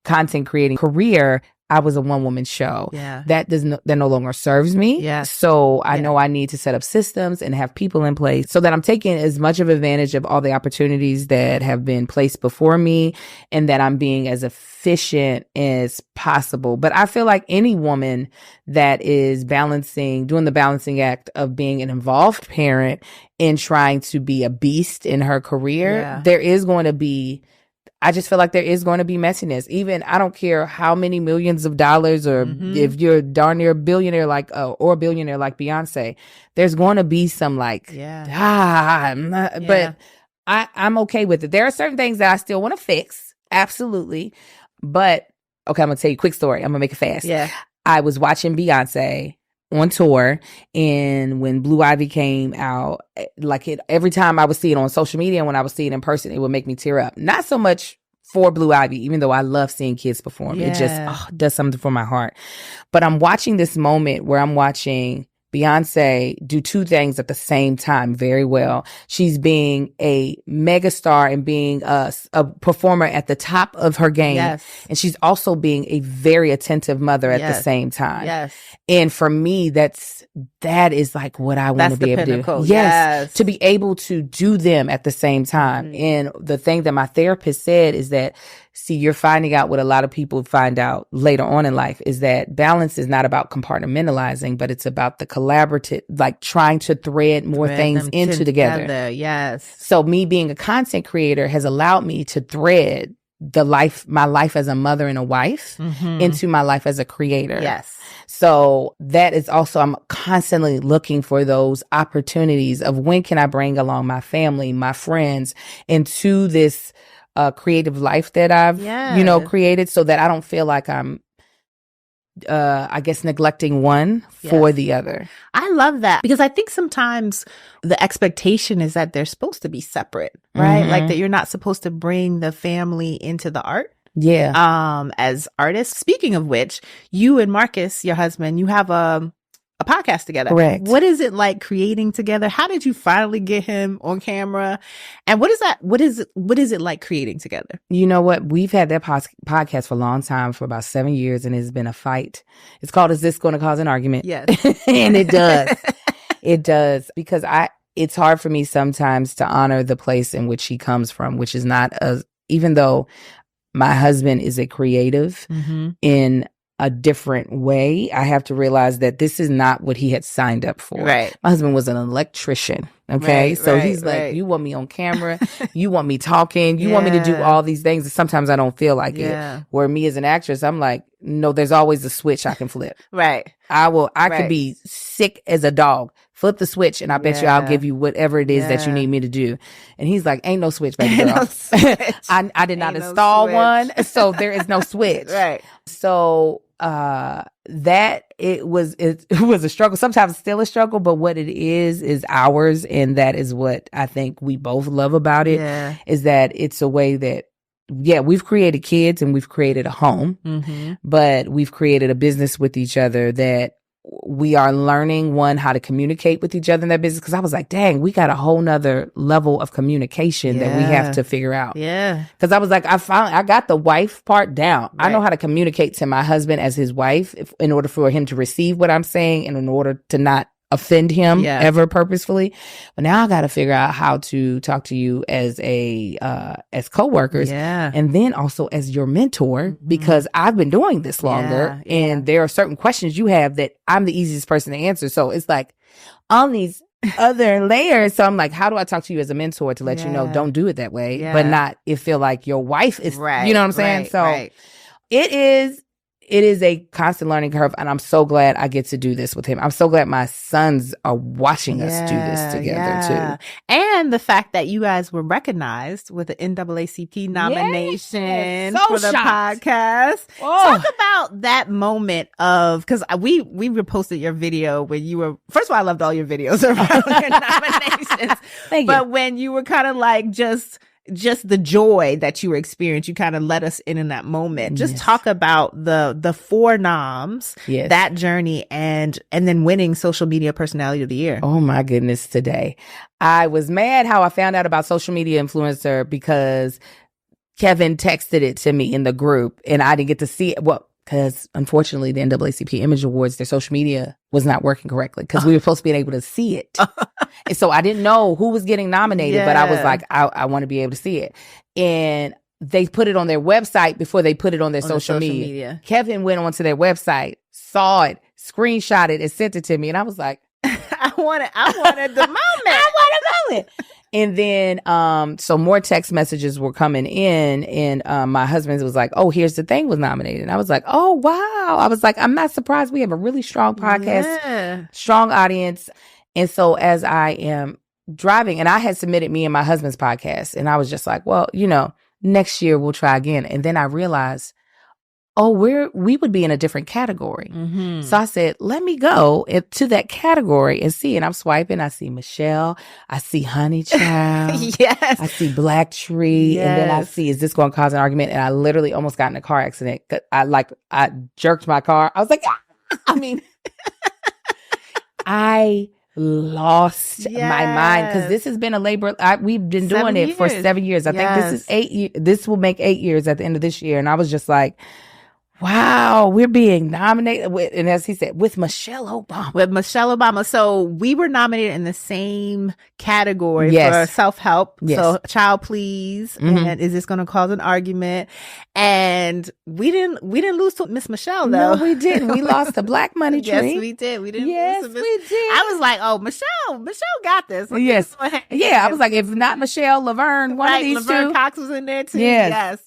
content creating career, I was a one-woman show. Yeah. That no longer serves me. Yeah. So I know I need to set up systems and have people in place so that I'm taking as much of advantage of all the opportunities that have been placed before me, and that I'm being as efficient as possible. But I feel like any woman that is doing the balancing act of being an involved parent and trying to be a beast in her career, I just feel like there is going to be messiness. Even, I don't care how many millions of dollars, or if you're darn near a billionaire or a billionaire like Beyonce, there's going to be some but I'm okay with it. There are certain things that I still want to fix. Absolutely. But okay, I'm going to tell you a quick story. I'm going to make it fast. Yeah. I was watching Beyonce on tour, and when Blue Ivy came out, every time I would see it on social media and when I would see it in person, it would make me tear up. Not so much for Blue Ivy, even though I love seeing kids perform. It just does something for my heart. But I'm watching this moment where I'm watching Beyonce do 2 things at the same time very well. She's being a megastar and being a performer at the top of her game. Yes. And she's also being a very attentive mother at the same time. Yes. And for me, that is like what I want to be able to do. Yes. To be able to do them at the same time. And the thing that my therapist said is that, see, you're finding out what a lot of people find out later on in life, is that balance is not about compartmentalizing, but it's about the collaborative, like trying to thread more things into together. Yes. So me being a content creator has allowed me to thread my life as a mother and a wife into my life as a creator. Yes. So that is also, I'm constantly looking for those opportunities of when can I bring along my family, my friends into this creative life that I've, created, so that I don't feel like I'm, I guess, neglecting one for the other. I love that, because I think sometimes the expectation is that they're supposed to be separate, right? Like that you're not supposed to bring the family into the art. Yeah. As artists. Speaking of which, you and Marcus, your husband, you have a podcast together. Correct. What is it like creating together? How did you finally get him on camera? And what is it like creating together? You know what? We've had that podcast for a long time, for about 7 years, and it's been a fight. It's called, Is This Going to Cause an Argument? Yes. And it does. It does. Because it's hard for me sometimes to honor the place in which he comes from, which is not even though my husband is a creative in a different way, I have to realize that this is not what he had signed up for. Right. My husband was an electrician. Okay. Right, So right, he's like, right. you want me on camera. You want me talking. You want me to do all these things. And sometimes I don't feel like it. Where me as an actress, I'm like, no, there's always a switch I can flip. Right. I could be sick as a dog. Flip the switch and I bet you I'll give you whatever it is that you need me to do. And he's like, ain't no switch, baby girl. No switch. I did not install one. So there is no switch. Right. So that it was a struggle. Sometimes it's still a struggle, but what it is ours. And that is what I think we both love about it, is that it's a way that, we've created kids and we've created a home, but we've created a business with each other that we are learning, one, how to communicate with each other in that business. Cause I was like, dang, we got a whole nother level of communication that we have to figure out. Yeah. Cause I was like, I got the wife part down. Right. I know how to communicate to my husband as his wife in order for him to receive what I'm saying and in order to not offend him ever purposefully. But now I got to figure out how to talk to you as as coworkers, and then also as your mentor, because I've been doing this longer, and there are certain questions you have that I'm the easiest person to answer. So it's like all these other layers. So I'm like, how do I talk to you as a mentor to let you know, don't do it that way, but not feel like your wife is, you know what I'm saying? So it is a constant learning curve, and I'm so glad I get to do this with him. I'm so glad my sons are watching us do this together too. And the fact that you guys were recognized with the NAACP nomination for the podcast. Talk about that moment of, because we reposted your video when you were, first of all, I loved all your videos around your nominations. Thank you. But when you were kind of like just the joy that you were experiencing, you kind of let us in that moment. Just talk about the 4 noms, that journey, and then winning Social Media Personality of the Year. Oh my goodness, today. I was mad how I found out about Social Media Influencer because Kevin texted it to me in the group and I didn't get to see it. Well, because unfortunately the NAACP Image Awards, their social media was not working correctly because we were supposed to be able to see it. And so I didn't know who was getting nominated, but I was like, I want to be able to see it. And they put it on thetheir website before they put it on their social media. Kevin went onto their website, saw it, screenshot it, and sent it to me. And I was like, I wanted the moment. I want to know it. And then, so more text messages were coming in, and my husband was like, oh, Here's the Thing was nominated. And I was like, oh, wow. I was like, I'm not surprised. We have a really strong podcast, strong audience. And so as I am driving, and I had submitted me and my husband's podcast, and I was just like, well, next year we'll try again. And then I realized, oh, we would be in a different category. So I said, let me go to that category and see. And I'm swiping. I see Michelle. I see Honey Chile. I see Black Tree. And then I see, is this going to cause an argument? And I literally almost got in a car accident. I jerked my car. I was like, I lost my mind, because this has been a labor. We've been doing it for 7 years. I think this is 8 years. This will make 8 years at the end of this year. And I was just like, wow, we're being nominated with, and as he said, with Michelle Obama. With Michelle Obama. So we were nominated in the same category for self-help. So Child Please, and Is This Going to Cause an Argument? And we didn't lose to Miss Michelle, though. No, we didn't. We lost to Black Money Tree. Yes, we did. We didn't lose to Miss. We did. I was like, oh, Michelle got this. I was like, if not Michelle, Laverne, one of these Laverne two. Cox was in there too. Yes.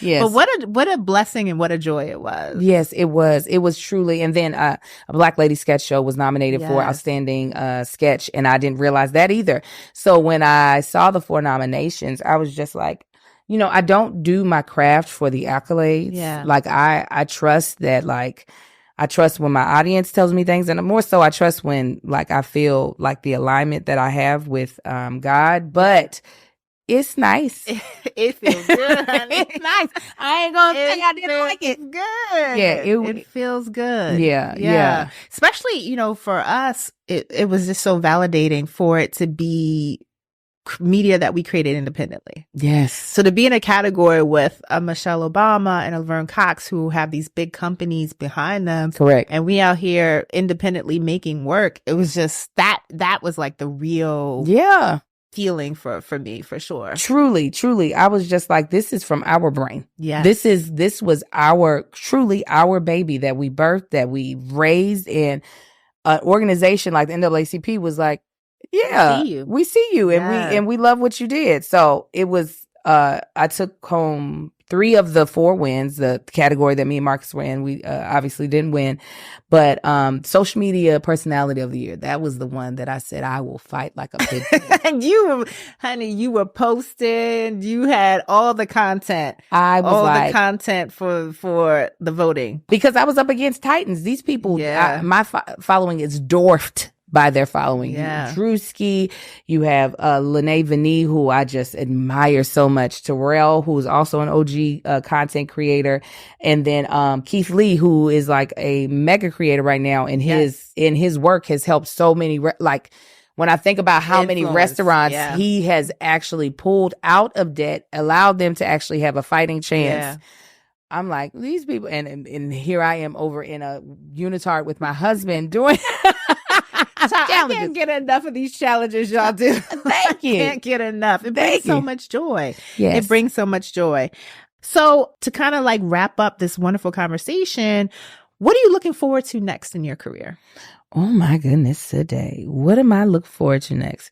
But what a blessing and what a joy it was. Yes, it was. It was truly. And then a Black Lady Sketch Show was nominated for Outstanding Sketch, and I didn't realize that either. So when I saw the 4 nominations, I was just like, I don't do my craft for the accolades. Like I trust that, I trust when my audience tells me things, and more so I trust when I feel like the alignment that I have with God. But it's nice. It feels good, honey. It's nice. I ain't gonna say I didn't like it. Good. Yeah, it feels good. Yeah. Especially, for us, it was just so validating for it to be media that we created independently. Yes. So to be in a category with a Michelle Obama and a Laverne Cox, who have these big companies behind them. Correct. And we out here independently making work. It was just that was like the real feeling for me, for sure. Truly. I was just like, this is from our brain. Yeah. This was truly our baby that we birthed, that we raised, and an organization like the NAACP was like, Yeah, we see you, and we love what you did. So it was. I took home 3 of the 4 wins, the category that me and Marcus were in. We obviously didn't win, but social media personality of the year, that was the one that I said I will fight like a pit bull. And you were posting, you had all the content. I was the content for the voting. Because I was up against titans. These people, my following is dwarfed by their following. Yeah. Drewski, you have Lanae Vinny, who I just admire so much. Terrell, who's also an OG content creator, and then Keith Lee, who is like a mega creator right now, and his work has helped so many. When I think about how many restaurants he has actually pulled out of debt, allowed them to actually have a fighting chance. I'm like, these people, and here I am over in a unitard with my husband doing. I can't get enough of these challenges y'all do. Thank you. I can't get enough. It brings so much joy. Yes. It brings so much joy. So to kind of like wrap up this wonderful conversation, what are you looking forward to next in your career? Oh my goodness, today. What am I looking forward to next?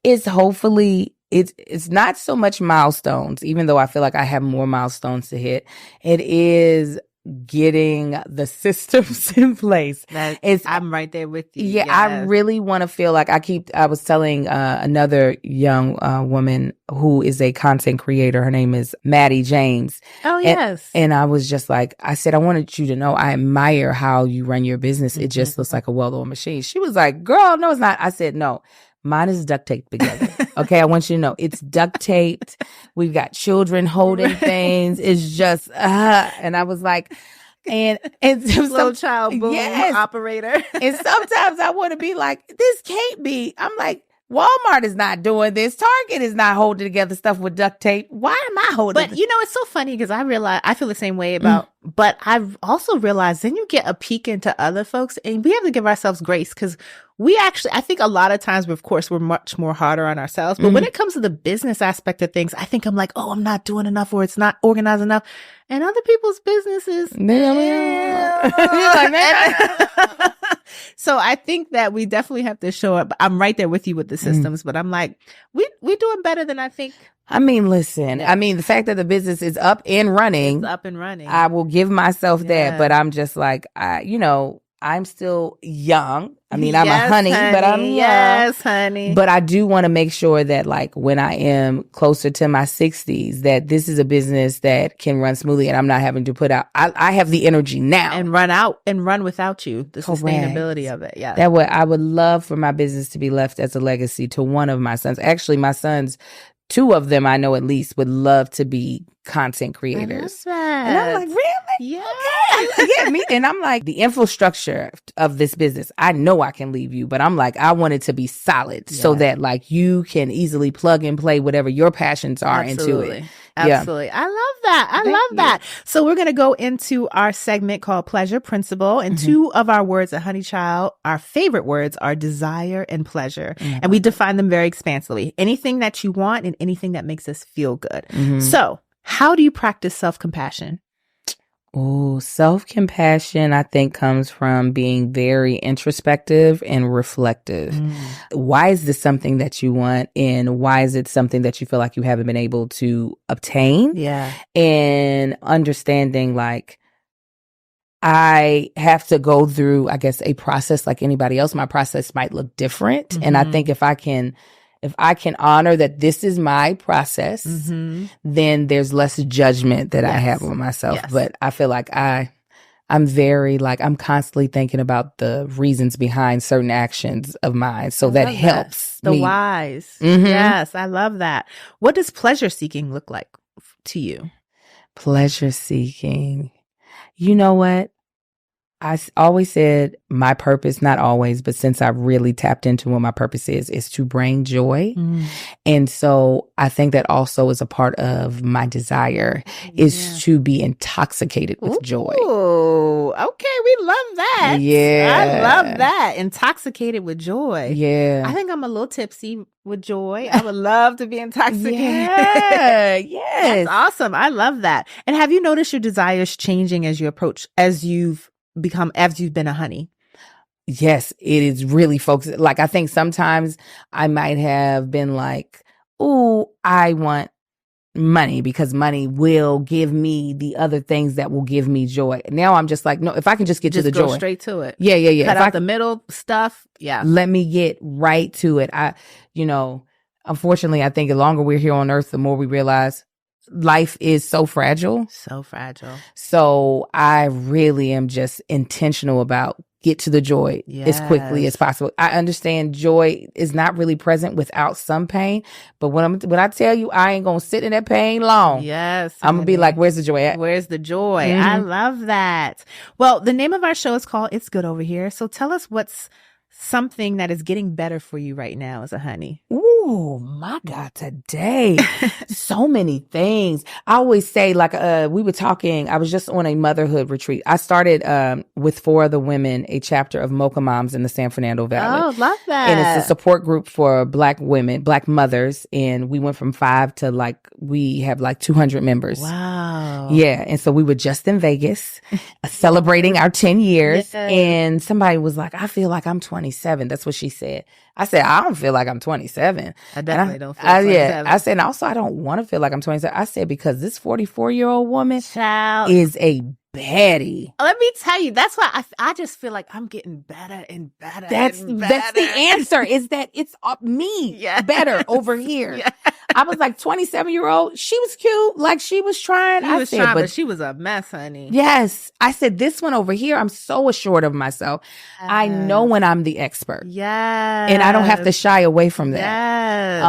It's hopefully, it's not so much milestones, even though I feel like I have more milestones to hit. It is getting the systems in place. I'm right there with you. Yeah, yes. I really want to feel like I was telling another young woman who is a content creator. Her name is Maddie James. Oh, yes. And I was just like, I said, I wanted you to know I admire how you run your business. It just looks like a well-oiled machine. She was like, girl, no, it's not. I said, no. Mine is duct taped together. Okay, I want you to know it's duct taped. We've got children holding things. It's just, and I was like, and little child boom operator. And sometimes I want to be like, this can't be. I'm like, Walmart is not doing this. Target is not holding together stuff with duct tape. Why am I holding? But it's so funny because I feel the same way about. But I've also realized then you get a peek into other folks, and we have to give ourselves grace because we actually, I think a lot of times, of course, we're much more harder on ourselves. But when it comes to the business aspect of things, I think I'm like, oh, I'm not doing enough, or it's not organized enough. And other people's businesses, so I think that we definitely have to show up. I'm right there with you with the systems, but I'm like, we're doing better than I think. I mean, listen, the fact that the business is up and running, I will give myself that, but I'm just like, I'm still young. I'm a honey, but I'm young. Yes, honey. But I do want to make sure that like when I am closer to my 60s, that this is a business that can run smoothly and I'm not having to put out. I have the energy now. And run without you. The sustainability of it. Yeah. That way I would love for my business to be left as a legacy to one of my sons. Actually, my sons, 2 of them I know at least would love to be content creators. And I'm like, really? Yeah. Okay. Yeah, me. And I'm like, the infrastructure of this business, I know I can leave you, but I'm like, I want it to be solid so that like you can easily plug and play whatever your passions are into it. Absolutely. I love that. I love that. So we're going to go into our segment called Pleasure Principle. And 2 of our words at Honey Child, our favorite words are desire and pleasure. And we define them very expansively. Anything that you want and anything that makes us feel good. So how do you practice self-compassion? Oh, self-compassion, I think, comes from being very introspective and reflective. Why is this something that you want? And why is it something that you feel like you haven't been able to obtain? Yeah. And understanding like, I have to go through, I guess, a process like anybody else. My process might look different. And I think if I can honor that this is my process, then there's less judgment that I have on myself. But I feel like I'm very like, I'm constantly thinking about the reasons behind certain actions of mine. So that helps me. The whys. Yes, I love that. What does pleasure seeking look like to you? Pleasure seeking. You know what? I always said my purpose, not always, but since I really tapped into what my purpose is to bring joy. And so I think that also is a part of my desire is to be intoxicated with joy. Oh, okay. We love that. Yeah. I love that. Intoxicated with joy. Yeah. I think I'm a little tipsy with joy. I would love to be intoxicated. Yeah. Yes. That's awesome. I love that. And have you noticed your desires changing as you've been a honey? yes, it is really focused. Like, I think sometimes I might have been like, ooh, I want money because money will give me the other things that will give me joy. Now I'm just like, no, if I can just get to the joy. Just go straight to it. Yeah. Cut out the middle stuff. Yeah. Let me get right to it. Unfortunately, I think the longer we're here on earth, the more we realize life is so fragile. So fragile. So I really am just intentional about get to the joy as quickly as possible. I understand joy is not really present without some pain, but when I tell you I ain't gonna sit in that pain long. Yes. I'm gonna be like, where's the joy at? Where's the joy? Mm-hmm. I love that. Well, the name of our show is called It's Good Over Here. So tell us what's something that is getting better for you right now as a honey. Ooh, my God, today. So many things. I always say, like, we were talking, I was just on a motherhood retreat. I started with 4 other women, a chapter of Mocha Moms in the San Fernando Valley. Oh, love that. And it's a support group for Black women, Black mothers. And we went from 5 to we have 200 members. Wow. Yeah. And so we were just in Vegas celebrating our 10 years. Yes. And somebody was like, I feel like I'm 27. That's what she said. I said, I don't feel like I'm 27. I definitely don't feel 27. Yeah. I said, and also, I don't want to feel like I'm 27. I said, because this 44-year-old woman is a baddie. Let me tell you, that's why I just feel like I'm getting better and better. That's the answer, is that it's me better over here. Yeah. I was like 27-year-old. She was cute. Like, she was trying. But she was a mess, honey. Yes. I said, this one over here, I'm so assured of myself. I know when I'm the expert. Yes. And I don't have to shy away from that. Yes.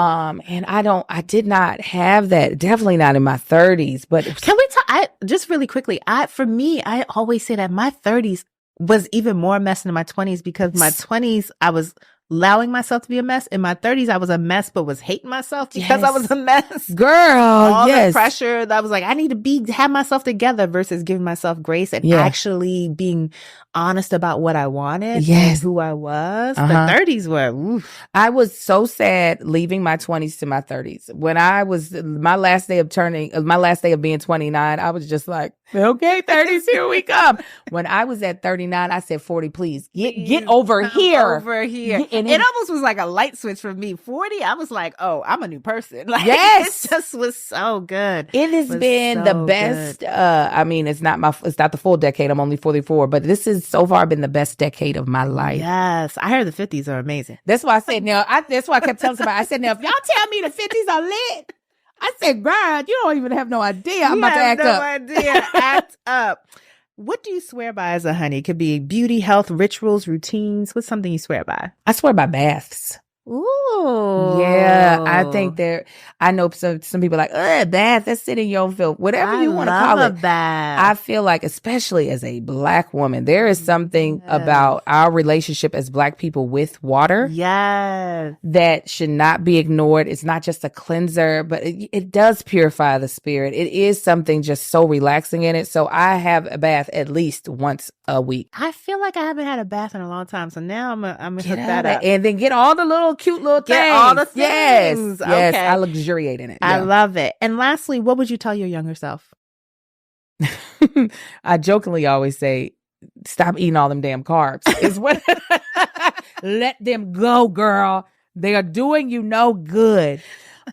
And I did not have that. Definitely not in my 30s. But can we talk? Just really quickly, for me, I always say that my 30s was even more mess than my 20s, because my 20s, I was allowing myself to be a mess. In my 30s, I was a mess, but was hating myself because I was a mess. Girl, all the pressure that was like, I need to have myself together versus giving myself grace and actually being honest about what I wanted and who I was. The 30s were, oof. I was so sad leaving my 20s to my 30s. When I was, my last day of being 29, I was just like, okay, 30s, here we come. When I was at 39, I said, 40, please, get over here. Over here. And it almost was like a light switch for me. 40, I was like, oh, I'm a new person. Like, yes. It just was so good. It has been the best. It's not the full decade. I'm only 44, but this has so far been the best decade of my life. Yes. I heard the 50s are amazing. That's why I said, that's why I kept telling somebody, I said, now, if y'all tell me the 50s are lit, I said, girl, you don't even have no idea. I'm about to act up. Idea. Act up. What do you swear by as a honey? It could be beauty, health, rituals, routines. What's something you swear by? I swear by baths. Ooh. Yeah, I think I know some people like, bath, that's sitting in your filth. Whatever you want to call it. Bath. I feel like, especially as a Black woman, there is something about our relationship as Black people with water. Yes. That should not be ignored. It's not just a cleanser, but it does purify the spirit. It is something just so relaxing in it. So I have a bath at least once a week. I feel like I haven't had a bath in a long time. So now I'm gonna hook that up. And then get all the cute little things. Get all the things. Yes. Okay. I luxuriate in it. I love it. And lastly, what would you tell your younger self? I jokingly always say, stop eating all them damn carbs. Is what let them go, girl. They are doing you no good.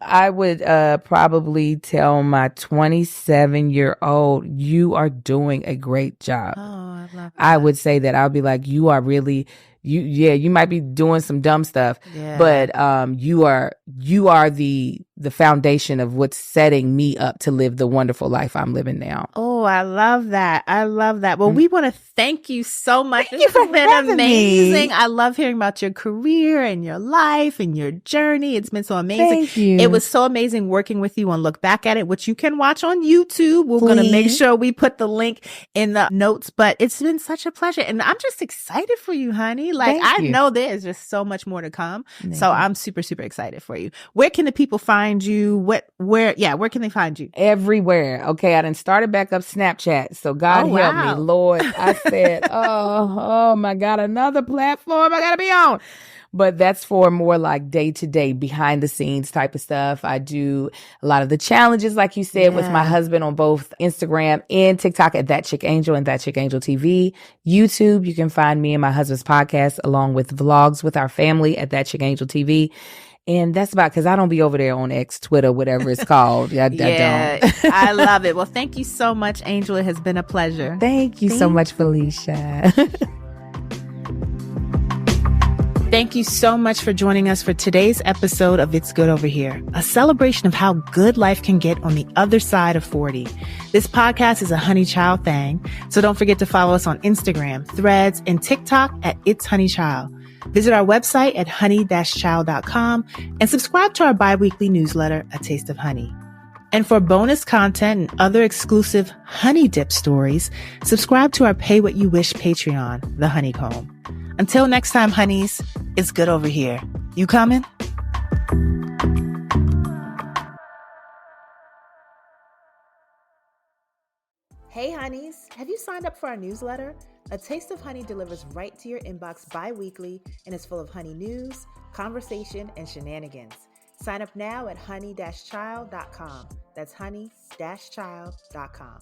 I would probably tell my 27-year-old, you are doing a great job. Oh, I love that. I would say that. I'll be like, you are really, you might be doing some dumb stuff, but you are the foundation of what's setting me up to live the wonderful life I'm living now. Oh, I love that. I love that. Well, we want to thank you so much. Thank you for having amazing. Me. I love hearing about your career and your life and your journey. It's been so amazing. Thank you. It was so amazing working with you on Look Back at It, which you can watch on YouTube. We're going to make sure we put the link in the notes, but it's been such a pleasure. And I'm just excited for you, honey. Like, I know there's just so much more to come. So I'm super, super excited for you. Where can the people find you? Where can they find you? Everywhere. Okay. I done started back up Snapchat. So God help me, Lord. I said, oh my God, another platform I gotta be on. But that's for more like day-to-day, behind-the-scenes type of stuff. I do a lot of the challenges, like you said, with my husband on both Instagram and TikTok at That Chick Angel and That Chick Angel TV. YouTube, you can find me and my husband's podcast along with vlogs with our family at That Chick Angel TV. And that's about, because I don't be over there on X, Twitter, whatever it's called. I don't. I love it. Well, thank you so much, Angel. It has been a pleasure. Thank you so much, Felicia. Thank you so much for joining us for today's episode of It's Good Over Here, a celebration of how good life can get on the other side of 40. This podcast is a Honey Child thing, so don't forget to follow us on Instagram, Threads, and TikTok at It's Honey Child. Visit our website at honey-child.com and subscribe to our bi-weekly newsletter, A Taste of Honey. And for bonus content and other exclusive honey dip stories, subscribe to our Pay What You Wish Patreon, The Honeycomb. Until next time, honeys, it's good over here. You coming? Hey, honeys, have you signed up for our newsletter? A Taste of Honey delivers right to your inbox bi-weekly and is full of honey news, conversation, and shenanigans. Sign up now at honey-child.com. That's honey-child.com.